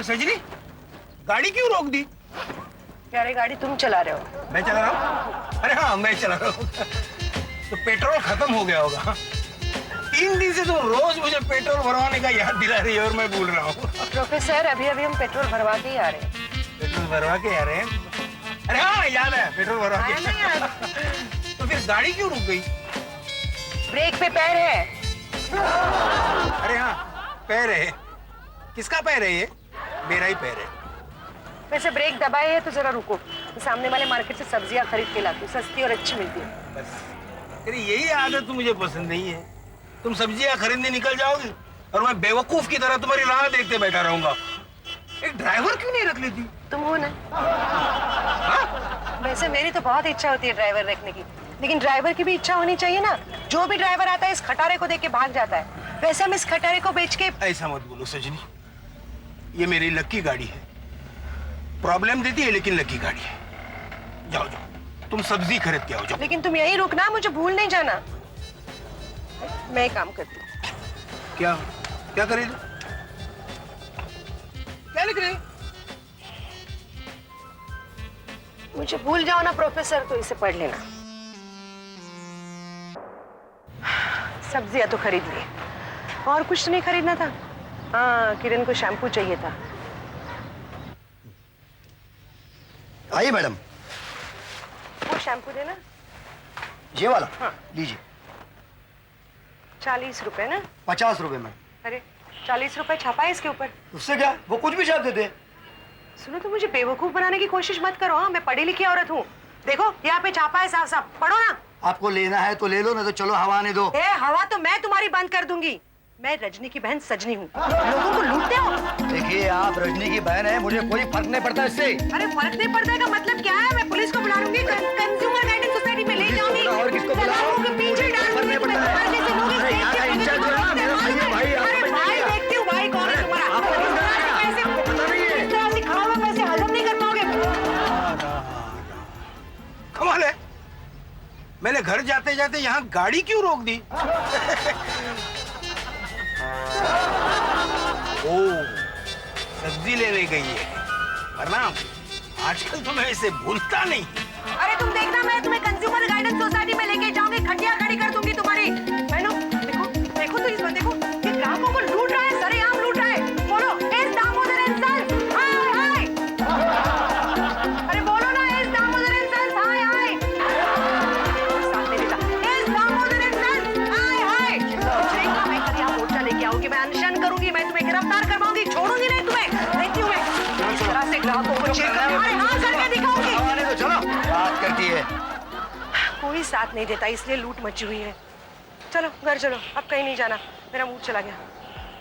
सजनी, गाड़ी क्यों रोक दी? यार गाड़ी तुम चला रहे हो? मैं चला रहा हूँ? अरे हाँ, मैं चला रहा हूँ। तो पेट्रोल खत्म हो गया होगा। 3 दिन से तुम रोज मुझे पेट्रोल भरवाने का याद दिला रही है और मैं भूल रहा हूँ। प्रोफेसर, अभी अभी हम पेट्रोल भरवा के ही आ रहे हैं। पेट्रोल भरवा के आ रहे हैं? अरे हाँ, याद है, पेट्रोल भरवा के। तो फिर गाड़ी क्यों रुक गई? ब्रेक पे पैर है। अरे हाँ, पैर है। किसका पैर है ये? मेरा ही पैर है। वैसे ब्रेक दबाए है तो जरा रुको, सामने वाले मार्केट से सब्जियां खरीद के लाती हूँ, सस्ती और अच्छी मिलती है। बस तेरी यही आदत तो मुझे पसंद नहीं है। तुम सब्जियां खरीदने निकल जाओगी और मैं बेवकूफ की तरह तुम्हारी राह देखते बैठा रहूंगा। एक ड्राइवर क्यों नहीं रख लेती? तुम हो ना? वैसे मेरी तो बहुत इच्छा होती है ड्राइवर रखने की, लेकिन ड्राइवर की भी इच्छा होनी चाहिए ना। जो भी ड्राइवर आता है इस खटारे को देख के भाग जाता है। वैसे हम इस खटारे को बेच के। ऐसा मत बोलो सजनी, ये मेरी लकी गाड़ी है। प्रॉब्लम देती है लेकिन लकी गाड़ी है। जाओ जाओ, तुम सब्जी खरीद के आओ। जाओ। लेकिन तुम यही रुकना, मुझे भूल नहीं जाना। मैं काम करती हूँ। क्या क्या करेगी? क्या लिख रही? मुझे भूल जाओ ना प्रोफेसर, तो इसे पढ़ लेना। सब्जियां तो खरीद ली, और कुछ नहीं खरीदना था। हाँ, किरण को शैम्पू चाहिए था। आइए मैडम। वो शैम्पू देना। ये वाला? हाँ। लीजिए। 40 रुपए ना? 50 रुपए मैम। अरे 40 रुपए छापा है इसके ऊपर। उससे क्या, वो कुछ भी छाप देते। सुनो, तो मुझे बेवकूफ बनाने की कोशिश मत करो। हाँ, मैं पढ़ी लिखी औरत हूँ। देखो यहाँ पे छापा है साफ साफ, पढ़ो ना। आपको लेना है तो ले लो, नहीं तो चलो हवा आने दो। हवा तो मैं तुम्हारी बंद कर दूंगी। मैं रजनी की बहन सजनी हूँ। लोगों को लूटते हो। देखिए, आप रजनी की बहन है, मुझे कोई फर्क नहीं पड़ता इससे। अरे फर्क नहीं पड़ता है का मतलब क्या है? मैं पुलिस को बुला लूंगी, कंज्यूमर गाइडेंस सोसाइटी में ले जाऊंगी। और किसको बुलाओ? पीछे डाल दूंगी। अरे भाई, देखती हूँ भाई कौन है तुम्हारा। पैसे खाओ, पैसे हजम नहीं कर पाओगे। कमाल है, मैंने घर जाते जाते यहाँ गाड़ी क्यों रोक दी? ओ, सब्जी लेने गई है, वरना आजकल तो मैं इसे भूलता नहीं। अरे तुम देखना, मैं तुम्हें कंज्यूमर गाइडेंस सोसाइटी में लेके जाऊंगी, खटिया खड़ी कर दूंगी तुम्हारी। बहनों देखो, देखो तो इसमें देखो, ये ग्राहकों को लूट रहा है, सरेआम लूट रहा है। बोलो, इस दामोदर इंसान, हाय हाय। अरे बोलो ना, इस दामोदर इंसान, हाय हाय। सामने देखा, इस दामोदर इंसान, हाय हाय। देखना, मैं कल यहाँ मोर्चा लेके आऊंगी, मैं अनशन करूंगी, मैं तुम्हें गिरफ्तार करवाऊंगी, छोड़ूंगी नहीं तुम्हें। देखती हूँ मैं इस तरह से ग्राहकों को चेक करके, अरे हाँ करके दिखाऊंगी। तो चलो, बात करती है। कोई साथ नहीं देता, इसलिए लूट मची हुई है। चलो घर चलो, अब कहीं नहीं जाना, मेरा मूड चला गया।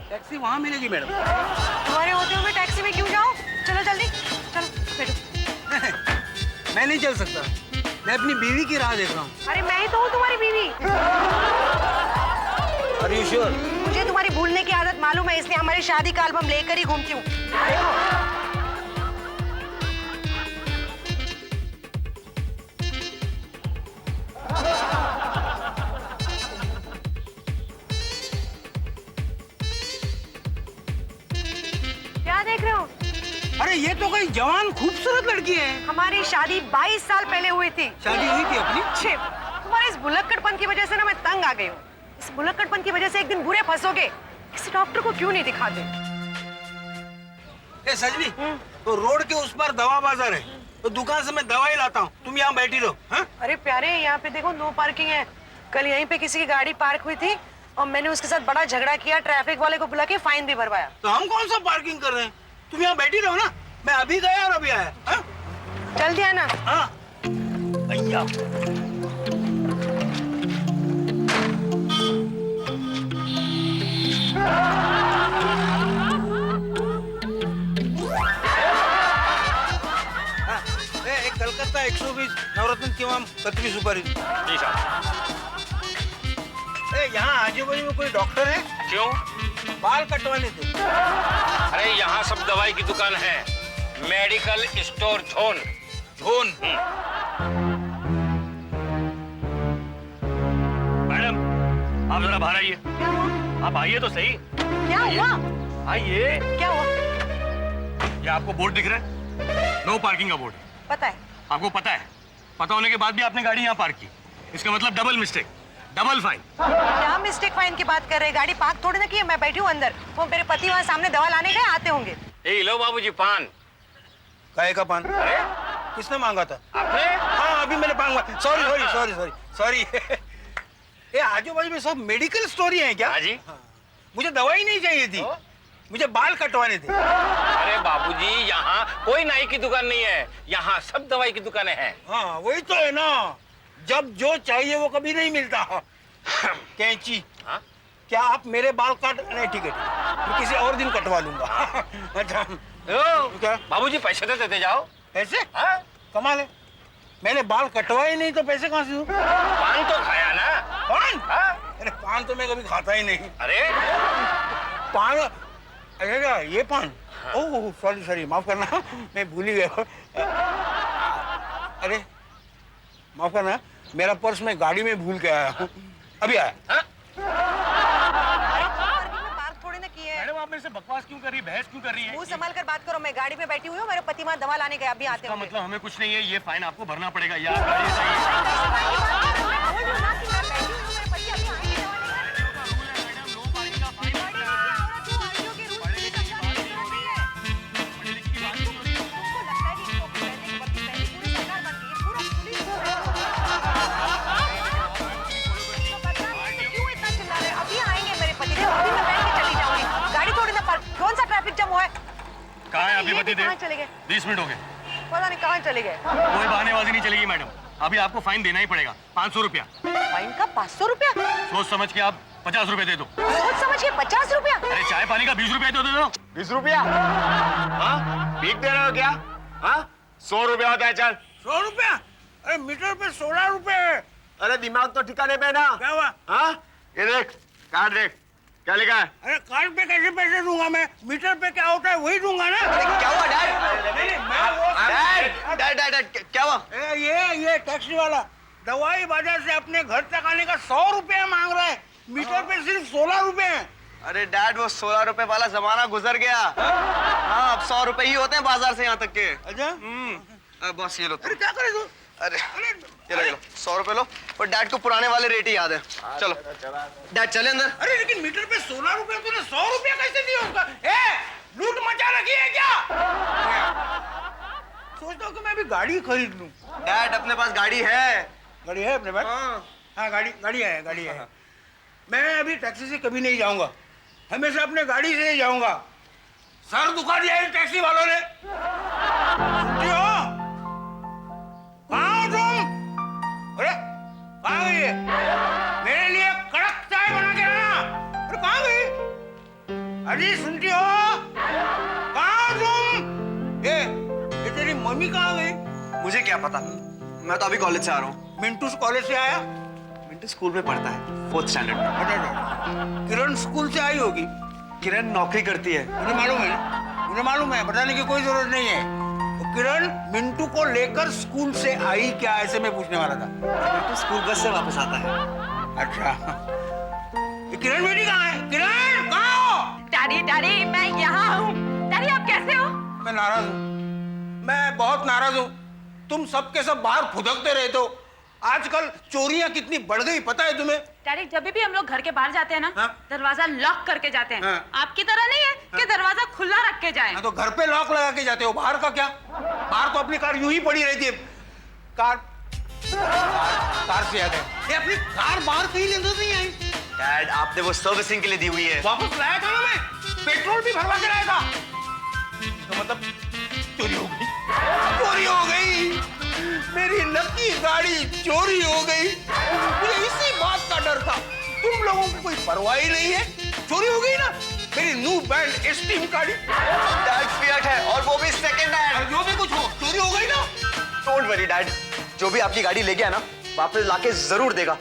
टैक्सी वहाँ मिलेगी मैडम। तुम्हारे होते हुए मैं टैक्सी में क्यों जाऊं? चलो जल्दी, चलो बैठो। मैं नहीं चल सकता, मैं अपनी बीवी की राह देख रहा हूँ। अरे मैं ही तो हूँ तुम्हारी बीवी। Are you sure? मुझे तुम्हारी भूलने की आदत मालूम है, इसलिए हमारी शादी का एल्बम लेकर ही घूमती हूँ। देखो क्या देख रहे हो? अरे ये तो कोई जवान खूबसूरत लड़की है। हमारी शादी 22 साल पहले हुई थी। शादी हुई थी अपनी? छे, तुम्हारे इस भुलक्कड़पन की वजह से ना मैं तंग आ गई हूँ। इस भुलक्कड़पन की वजह से एक दिन बुरे फंसोगे। किसी डॉक्टर को क्यों नहीं दिखाते? ए सजनी, तो रोड के उस पार दवा बाजार है, तो दुकान से मैं दवाई लाता हूँ, तुम यहाँ बैठी रहो। हाँ? अरे प्यारे, यहाँ पे देखो नो पार्किंग है। कल यहीं पे किसी की गाड़ी पार्क हुई थी और मैंने उसके साथ बड़ा झगड़ा किया, ट्रैफिक वाले को बुला के फाइन भी भरवाया। तो हम कौन सा पार्किंग कर रहे हैं? तुम यहाँ बैठी रहो ना, मैं अभी गया और अभी आया। हाँ? जल्दी आना। हाँ भैया। एक कलकत्ता 120 नवरत्न किमाम 32 सुपारी। जी साहब। यहाँ आजू बाजू में कोई डॉक्टर है? क्यों? बाल कटवाने थे। अरे यहाँ सब दवाई की दुकान है, medical store zone. Zone? Madam आप जरा बाहर आइए। क्या हुआ? आप आइए तो सही। क्या हुआ? आइए। क्या हुआ? ये आपको बोर्ड दिख रहा है? नो पार्किंग का बोर्ड। पता है। आपको पता है? पता होने के बाद भी आपने गाड़ी यहाँ पार्क की। इसका मतलब डबल मिस्टेक, डबल फाइन। क्या मिस्टेक फाइन की बात कर रहे हैं? गाड़ी पार्क थोड़ी ना की है, मैं बैठी हूँ अंदर। वो मेरे पति वहाँ सामने दवा लाने गए, आते होंगे। ए लो बाबूजी पान। काहे का पान? अरे किसने मांगा था? आपने? हाँ अभी मैंने पान मांगा। Sorry sorry sorry sorry sorry. ये आजू बाजू में सब मेडिकल स्टोरी है क्या? हाँ जी। मुझे दवाई नहीं चाहिए थी, मुझे बाल कटवाने थे। अरे बाबूजी यहाँ कोई नाई की दुकान नहीं है, यहाँ सब दवाई की दुकानें हैं। हाँ वही तो है ना, जब जो चाहिए वो कभी नहीं मिलता। कैंची। हाँ? क्या आप मेरे बाल काट? नहीं ठीक है, मैं किसी और दिन कटवा लूंगा। अच्छा ओ, क्या? बाबूजी पैसे तो देते जाओ। पैसे? हाँ? कमाल है, मैंने बाल कटवाए नहीं तो पैसे कहाँ से दूं? पान तो खाया ना। पान? हाँ? अरे पान तो मैं कभी खाता ही नहीं। अरे पान? अरे क्या ये पान? ओह सॉरी सॉरी, माफ करना, मैं भूल ही गया। अरे माफ करना, मेरा पर्स मैं गाड़ी में भूल के आया हूँ, अभी आया। हाँ? पार्क थोड़ी ना की है। मैडम आप मेरे से बकवास क्यों कर रही है, बहस क्यों कर रही है? मुंह संभाल कर बात करो, मैं गाड़ी में बैठी हुई हूँ, मेरे पति वहाँ दवा लाने गए, अभी आते इसका होंगे। मतलब हमें कुछ नहीं है, ये फाइन आपको भरना पड़ेगा। यार गाड़ी सही है। कौन सा ट्रैफिक जाम हुआ है? कहाँ है आपके पति कहाँ देव? चले गए? 20 मिनट हो गए। पता नहीं कहाँ चले गए। कोई बहानेबाजी नहीं चलेगी मैडम, अभी आपको फाइन देना ही पड़ेगा। 500 रुपया। फाइन का 500 रुपया? सोच समझ के आप 50 रुपए दे दो। सोच समझिए 50 रुपया? अरे चाय पानी का 20 रुपया तो दे दो। 20 रुपया? हाँ? भीख दे रहे हो क्या? हाँ? 100 रुपया होता है, चल। 100 रुपया? अरे मीटर पे 16 रुपए है। अरे दिमाग तो ठिकाने पे ना। क्या हुआ? हाँ? ये देख, कार्ड देख, क्या लिखा है? अरे कार्ड पे कैसे पैसे दूंगा मैं? मीटर पे क्या होता है वही दूंगा ना। क्या हुआ dad? Dad, dad dad dad क्या हुआ? ये टैक्सी वाला दवाई बाजार से अपने घर तक आने का 100 रुपया मांग रहा है, मीटर पे सिर्फ 16 रुपए हैं। अरे डैड वो 16 रुपए वाला जमाना गुजर गया। हाँ अब 100 रुपए ही होते हैं बाजार से यहाँ तक के। अच्छा बस ये लो अरे क्या करे तू? अरे ये लो 100 रुपए लो। और डैड को पुराने वाले रेट ही याद है। चलो डैड चले अंदर। अरे लेकिन मीटर पे 16 रुपए, तूने 100 रुपया कैसे दिया उसका? लूट मचा रखी है क्या? सोचता हूँ कि मैं भी गाड़ी खरीद लूं। डैड अपने पास गाड़ी है। गाड़ी है अपने पास? हाँ गाड़ी है। मैं अभी टैक्सी से कभी नहीं जाऊंगा, हमेशा अपने गाड़ी से ही जाऊंगा। सर दुखा दिया है टैक्सी वालों ने। कहाँ हो तुम? अरे कहाँ गई है? मेरे लिए कड़क चाय बना के लाना। अरे कहाँ गई? अरे सुनती हो? कहाँ हो तुम? ये तेरी मम्मी कहाँ गई? मुझे क्या पता, मैं तो अभी कॉलेज से आ रहा हूँ। मिंटू कॉलेज से आया? मिंटू स्कूल में पढ़ता है, 4th स्टैंडर्ड में। अच्छा, किरण स्कूल से आई होगी। किरण नौकरी करती है। मुझे मालूम है ना, मुझे मालूम है, बताने की कोई जरूरत नहीं है। तो किरण मिंटू को लेकर स्कूल से आई क्या, ऐसे मैं पूछने वाला था। मिंटू स्कूल बस से वापस आता है। अच्छा, ये किरण बेटी कहाँ है? किरण कहाँ हो? डैडी मैं यहाँ हूँ। डैडी आप कैसे हो? मैं नाराज हूँ, मैं बहुत नाराज हूँ। तुम सबके सब बाहर फुदकते रहते हो। आजकल चोरियां कितनी बढ़ गई पता है तुम्हें? डैडी जब भी हम लोग घर के बाहर जाते हैं ना, हाँ? दरवाजा लॉक करके जाते हैं। हाँ? आपकी तरह नहीं है कि दरवाजा खुला रख के जाएं। हाँ, तो घर पे लॉक लगा के जाते हो, बाहर का क्या? बाहर तो अपनी कार यूं ही पड़ी रहती है। कार से याद है, ये अपनी कार बाहर कहीं लेकर नहीं आई। डैड आपने वो सर्विसिंग के लिए दी हुई है। वापस लाया था ना मैं, पेट्रोल भी भरवा के लाया था। तो मतलब चोरी हो गई, चोरी हो गई, मेरी लकी गाड़ी चोरी हो गई। मुझे इसी बात का डर था, तुम लोगों को कोई परवाह ही नहीं है। चोरी हो गई ना मेरी न्यू बैंड एस्टीम गाड़ी। डैड फिएट है और वो भी सेकंड हैंड। जो भी कुछ हो, चोरी हो गई ना। डोंट वरी डैड, जो भी आपकी गाड़ी ले गया ना वापस लाके जरूर देगा।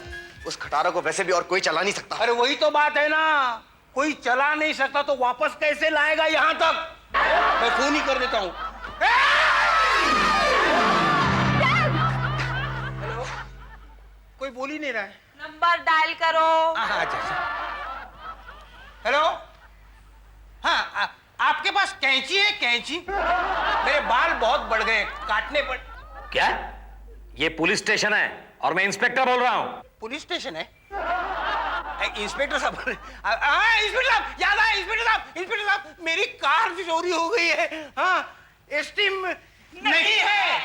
उस खटारा को वैसे भी और कोई चला नहीं सकता। अरे वही तो बात है ना, कोई चला नहीं सकता तो वापस कैसे लाएगा यहाँ तक? मैं फोन ही कर देता हूँ। हेलो, कोई बोल ही नहीं रहा है। नंबर डायल करो। अच्छा। हेलो, हाँ आपके पास कैंची है? कैंची? मेरे बाल बहुत बढ़ गए, काटने पड़। क्या? ये पुलिस स्टेशन है और मैं इंस्पेक्टर बोल रहा हूँ। पुलिस स्टेशन है? इंस्पेक्टर साहब, हाँ इंस्पेक्टर साहब, याद आया इंस्पेक्टर साहब, इंस्पेक्टर साहब, मेरी कार चोरी हो गई है। हाँ, एस्टीम नहीं है,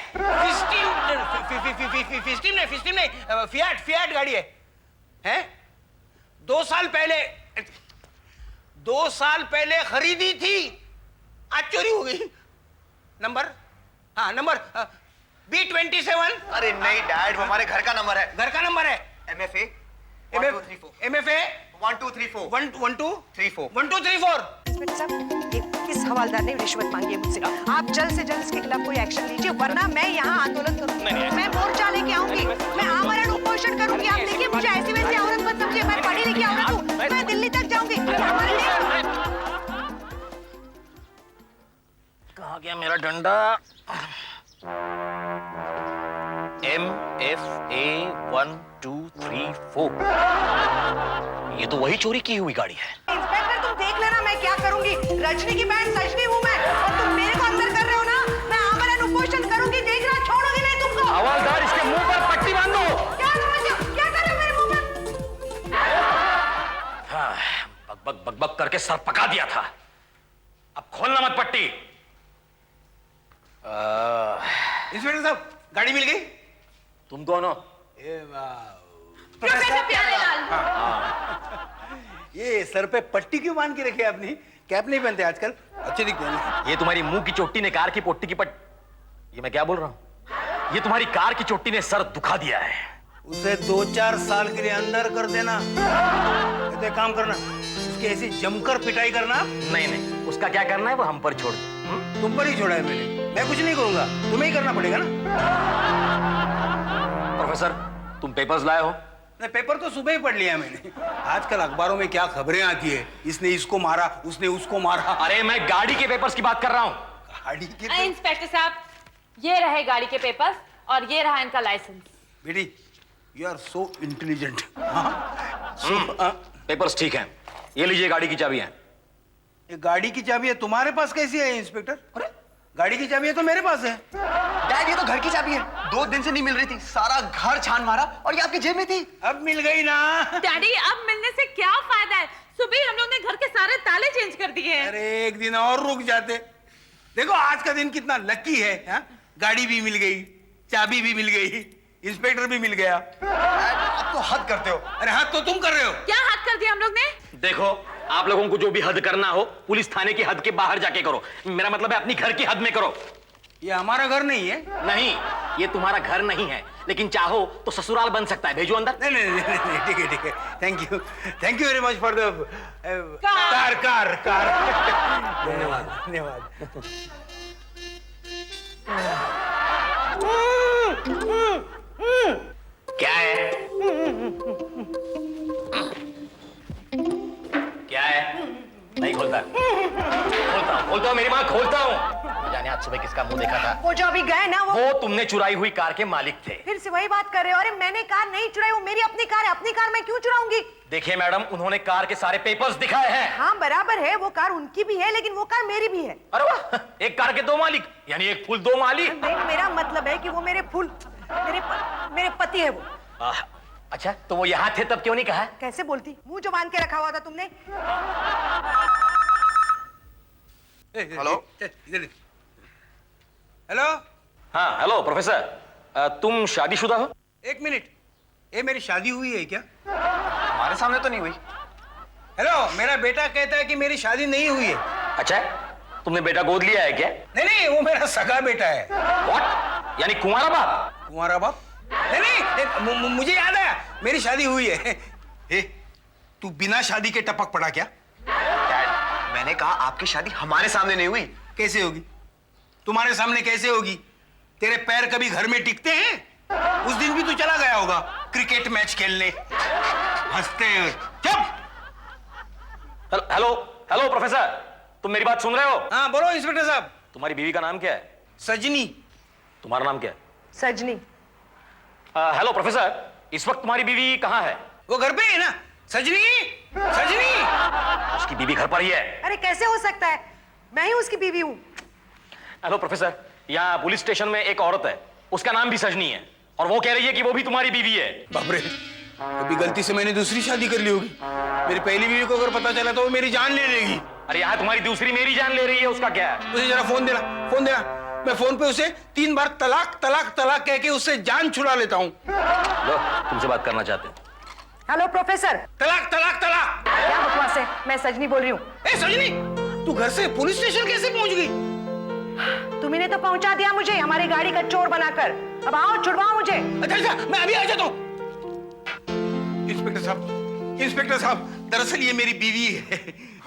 फिस्टीम नहीं, फियाट गाड़ी है। हैं? 2 साल पहले खरीदी थी, आज चोरी हो गई। नंबर? हाँ नंबर B27। अरे नहीं डैड, वो हमारे घर का नंबर है। घर का नंबर है। MFA MFA 1 2 3 4 1 2 3 4। 1 2 3 4। इंस्पेक्टर साहब, ये किस हवालदार ने रिश्वत मांगी है मुझसे? आप जल्द से जल्द इसके खिलाफ कोई एक्शन लीजिए, वरना मैं यहाँ आंदोलन करूंगी। मैं मोर्चा लेके आऊंगी, मैं आमरण उपोषण करूंगी। आप देखिए, मुझे ऐसी वैसी औरत मत समझिए, मैं पढ़ी लिखी औरत हूँ, मैं दिल्ली तक जाऊंगी। हमारे लिए कहाँ गया मेरा डंडा? MFA 1 2 3 4। ये तो वही चोरी की हुई गाड़ी है। इंस्पेक्टर, तुम देख लेना मैं क्या करूंगी। रजनी की बहन सजनी हूँ मैं, और तुम मेरे को अंदर कर रहे हो ना। मैं आमरण उपोषण करूंगी, देखना, छोड़ूंगी नहीं तुमको। हवालदार, इसके मुंह पर पट्टी बांध दो। क्या समझ हो? क्या कर रहे हो मेरे मुंह में? हाँ, बक बक बक बक करके सर पका दिया था। अब खोलना मत पट्टी। इंस्पेक्टर साहब, गाड़ी मिल गई? तुम कौन हो? प्रोफेसर प्यारेलाल। ये सर पे पट्टी क्यों बांध के रखे आपने? कैप नहीं पहनते आजकल, अच्छे दिखते हैं। ये तुम्हारी मुंह की चोटी ने कार की पोट्टी की ये मैं क्या बोल रहा हूँ? ये तुम्हारी कार की चोटी ने सर दुखा दिया है। उसे 2-4 साल के लिए अंदर कर देना। तो काम करना, उसकी ऐसी जमकर पिटाई करना। नहीं नहीं, उसका क्या करना है वो हम पर छोड़ दो। तुम पर ही छोड़ा है मैंने, मैं कुछ नहीं करूंगा, तुम्हें ही करना पड़ेगा ना। प्रोफेसर, तुम पेपर्स लाए हो? नहीं, पेपर तो सुबह ही पढ़ लिया मैंने। आजकल अखबारों में क्या खबरें आती है, इसने इसको मारा, उसने उसको मारा। अरे मैं गाड़ी के पेपर्स की बात कर रहा हूँ। गाड़ी के इंस्पेक्टर साहब, ये रहे गाड़ी के पेपर्स और ये रहा इनका लाइसेंस। बेटी, you are so intelligent. Papers ठीक हैं। ये लीजिए गाड़ी की चाबियां। ये गाड़ी की चाबी है, तुम्हारे पास कैसी है इंस्पेक्टर? अरे गाड़ी की चाबी है तो मेरे पास है। डैड, ये तो घर की चाबी है, 2 दिन से नहीं मिल रही थी, सारा घर छान मारा और ये आपकी जेब में थी। अब मिल गई ना। डैडी, अब मिलने से क्या फायदा है? सुबह ही हम लोग ने घर के सारे ताले चेंज कर दिए हैं। अरे एक दिन और रुक जाते। देखो आज का दिन कितना लकी है, हा? गाड़ी भी मिल गई, चाबी भी मिल गई, इंस्पेक्टर भी मिल गया। आप तो हद करते हो। अरे हाथ तो तुम कर रहे हो। क्या हद कर दिया हम लोग ने? देखो, आप लोगों को जो भी हद करना हो पुलिस थाने की हद के बाहर जाके करो। मेरा मतलब है अपनी घर की हद में करो। ये हमारा घर नहीं है। नहीं, ये तुम्हारा घर नहीं है, लेकिन चाहो तो ससुराल बन सकता है। भेजो अंदर। नहीं नहीं नहीं नहीं, ठीक है ठीक है, thank you very much for the car. धन्यवाद धन्यवाद। क्या है? क्या है? नहीं खोलता। खोलता हूँ मेरी माँ, खोलता हूँ। जाने आज सुबह किसका मुंह देखा था? वो जो अभी गए ना, वो तुमने चुराई हुई कार के मालिक थे। फिर से वही बात कर रहे हो। अरे मैंने कार नहीं चुराई, वो मेरी अपनी कार है। अपनी कार मैं क्यों चुराऊंगी? देखिए मैडम, उन्होंने कार के सारे पेपर्स दिखाए हैं। हाँ बराबर है, वो कार उनकी भी है, लेकिन वो कार मेरी भी है। अरे वाह, एक कार के 2 मालिक, यानी एक फुल 2 मालिक। मेरा मतलब है कि वो मेरे मेरे पति है वो। अच्छा, तो वो यहाँ थे तब क्यों नहीं कहा? कैसे बोलती? मुंह जो बांध के रखा हुआ था तुमने। हेलो? हेलो। हाँ हेलो प्रोफेसर, तुम शादीशुदा हो? एक मिनट, ये मेरी शादी हुई है क्या? हमारे सामने तो नहीं हुई। हेलो, मेरा बेटा कहता है कि मेरी शादी नहीं हुई है। अच्छा, तुमने बेटा गोद लिया है क्या? नहीं नहीं, वो मेरा सगा बेटा है। What? यानी कुंवारा बाप? तुम्हारा बाप? नहीं नहीं, मुझे याद आया, मेरी शादी हुई है। तू बिना शादी के टपक पड़ा क्या? डैड, मैंने कहा आपकी शादी हमारे सामने नहीं हुई। कैसे होगी? तुम्हारे सामने कैसे होगी? तेरे पैर कभी घर में टिकते हैं? उस दिन भी तू चला गया होगा क्रिकेट मैच खेलने। हंसते हो। चुप। हेलो हेलो प्रोफेसर, तुम मेरी बात सुन रहे हो? हाँ बोलो इंस्पेक्टर साहब। तुम्हारी बीवी का नाम क्या है? सजनी। तुम्हारा नाम क्या है? सजनी। हेलो प्रोफेसर, इस वक्त तुम्हारी बीवी कहाँ है? वो घर पे है ना। सजनी, सजनी। उसकी बीवी घर पर ही है। अरे कैसे हो सकता है? मैं ही उसकी बीवी हूँ। हेलो प्रोफेसर, यहाँ पुलिस स्टेशन में एक औरत है, उसका नाम भी सजनी है, और वो कह रही है कि वो भी तुम्हारी बीवी है। बाप रे, अभी गलती से मैंने दूसरी शादी कर ली होगी। मेरी पहली बीवी को अगर पता चला तो वो मेरी जान ले लेगी। अरे यहाँ तुम्हारी दूसरी मेरी जान ले रही है, उसका क्या है? मुझे जरा फोन देना, फोन देना। मैं फोन पे उसे 3 बार तलाक तलाक तलाक कह के उससे जान छुड़ा लेता हूँ। लो, तुमसे बात करना चाहते हैं। Hello professor. तलाक तलाक तलाक। क्या बकवास है? मैं सजनी बोल रही हूँ। ए सजनी, तू घर से पुलिस स्टेशन कैसे पहुंच गई? तुम्ही ने तो पहुंचा दिया मुझे हमारी गाड़ी का चोर बनाकर। अब आओ, छुड़वाओ मुझे। अच्छा, मैं अभी आ जाता हूँ। इंस्पेक्टर साहब, दरअसल ये मेरी बीवी है।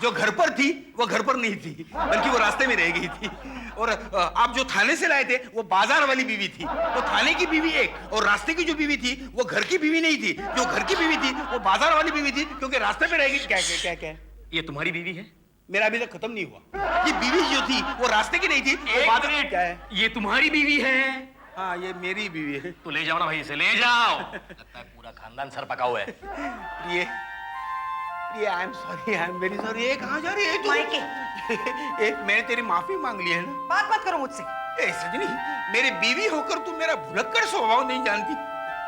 जो घर पर थी वो घर पर नहीं थी, बल्कि वो रास्ते में रह गई थी। और आप जो थाने से लाए थे वो बाजार वाली बीवी थी। तो थाने की बीवी एक और रास्ते की जो बीवी थी वो घर की बीवी नहीं थी। जो घर की बीवी थी वो बाजार वाली बीवी थी, क्योंकि रास्ते पे रह गई। क्या क्या क्या क्या? ये तुम्हारी बीवी है? मेरा अभी तक खत्म नहीं हुआ। ये बीवी जो थी वो रास्ते की नहीं थी, वो बाजार। क्या है? ये तुम्हारी बीवी है? हाँ, ये मेरी बीवी है। तो ले जाओ ना भाई, इसे ले जाओ। लगता है पूरा खानदान सर पका हुआ है। प्रिय, I am sorry, I am very sorry. ये कहाँ जा रही है तू? मायके। एक मैंने तेरी माफी मांग ली है ना। बात मत करो मुझसे। ए सजनी, मेरी बीवी होकर तू मेरा भुलक्कड़ स्वभाव नहीं जानती।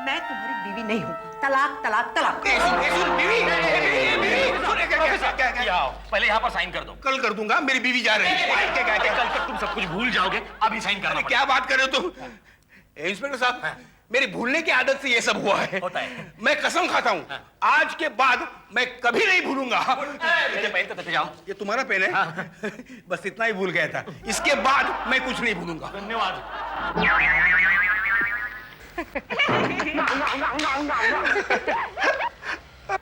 मैं तुम्हारी बीवी नहीं हूँ। तलाक तलाक तलाक। ए सुन, बीवी, सुन, क्या? पहले यहाँ पर साइन कर दो। कल कर दूंगा, मेरी बीवी जा रही है। क्या कल तक तुम सब कुछ भूल जाओगे, अभी साइन करना पड़ेगा। क्या बात कर रहे हो तुम? इंस्पेक्टर साहब, मेरी भूलने की आदत से ये सब हुआ है। होता है। मैं कसम खाता हूँ, आज के बाद मैं कभी नहीं भूलूंगा। ये पेन तो देते जाओ। ये तुम्हारा पेन है? बस इतना ही भूल गया था। इसके बाद मैं कुछ नहीं भूलूंगा। धन्यवाद।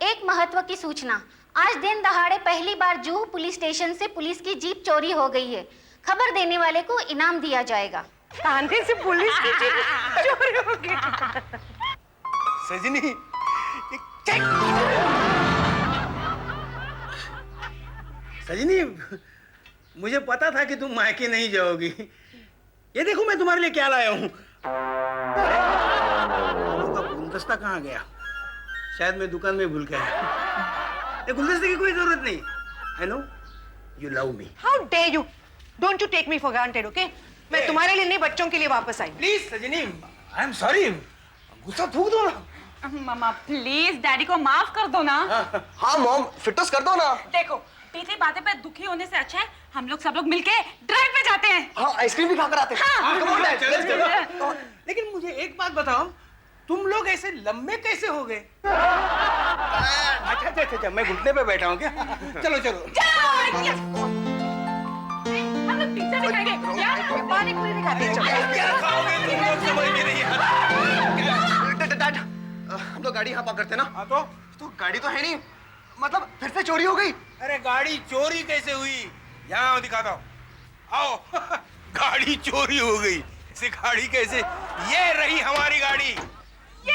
एक महत्व की सूचना। आज दिन दहाड़े पहली बार जूहू पुलिस स्टेशन से पुलिस की जीप चोरी हो गई है। खबर देने वाले को इनाम दिया जाएगा। थाने से पुलिस की जीप चोरी हो गई। सजनी, सजनी, मुझे पता था कि तुम मायके नहीं जाओगी। ये देखो मैं तुम्हारे लिए क्या लाया हूँ। गुलदस्ता कहाँ गया? शायद मैं दुकान में भूल गया। ये गुलदस्ते की कोई जरूरत नहीं। I know you love me. How dare you? Don't you take me for granted, okay? मैं तुम्हारे लिए नहीं, बच्चों के लिए वापस आई। प्लीज सजनी, आई एम सॉरी। गुस्सा थूक दो ना। मामा प्लीज डैडी को माफ कर दो ना। हाँ मॉम, फिटनेस कर दो ना। देखो पीछे बातें पे दुखी होने से अच्छा है हम लोग सब लोग मिलके ड्राइव पे जाते हैं। हाँ, आइसक्रीम भी खाकर आते हैं। Come on, Dad, let's go. लेकिन मुझे एक बात बताओ, तुम लोग ऐसे लंबे कैसे हो गए? अच्छा, मैं घुटने पे बैठा हूँ क्या? चलो चलो। हम लोग पिज्जा भी खाएंगे यार। पानी पूरी भी खाते हैं। चलो। क्या खाओगे तुम लोग, समझ में नहीं आ रहा। डैड, हम लोग गाड़ी यहाँ पार्क करते ना? हाँ तो गाड़ी तो है नहीं, मतलब फिर से चोरी हो गई। अरे गाड़ी चोरी कैसे हुई? यहाँ दिखाता हूँ, आओ। गाड़ी चोरी हो गई। ऐसे गाड़ी कैसे? ये रही हमारी गाड़ी। ये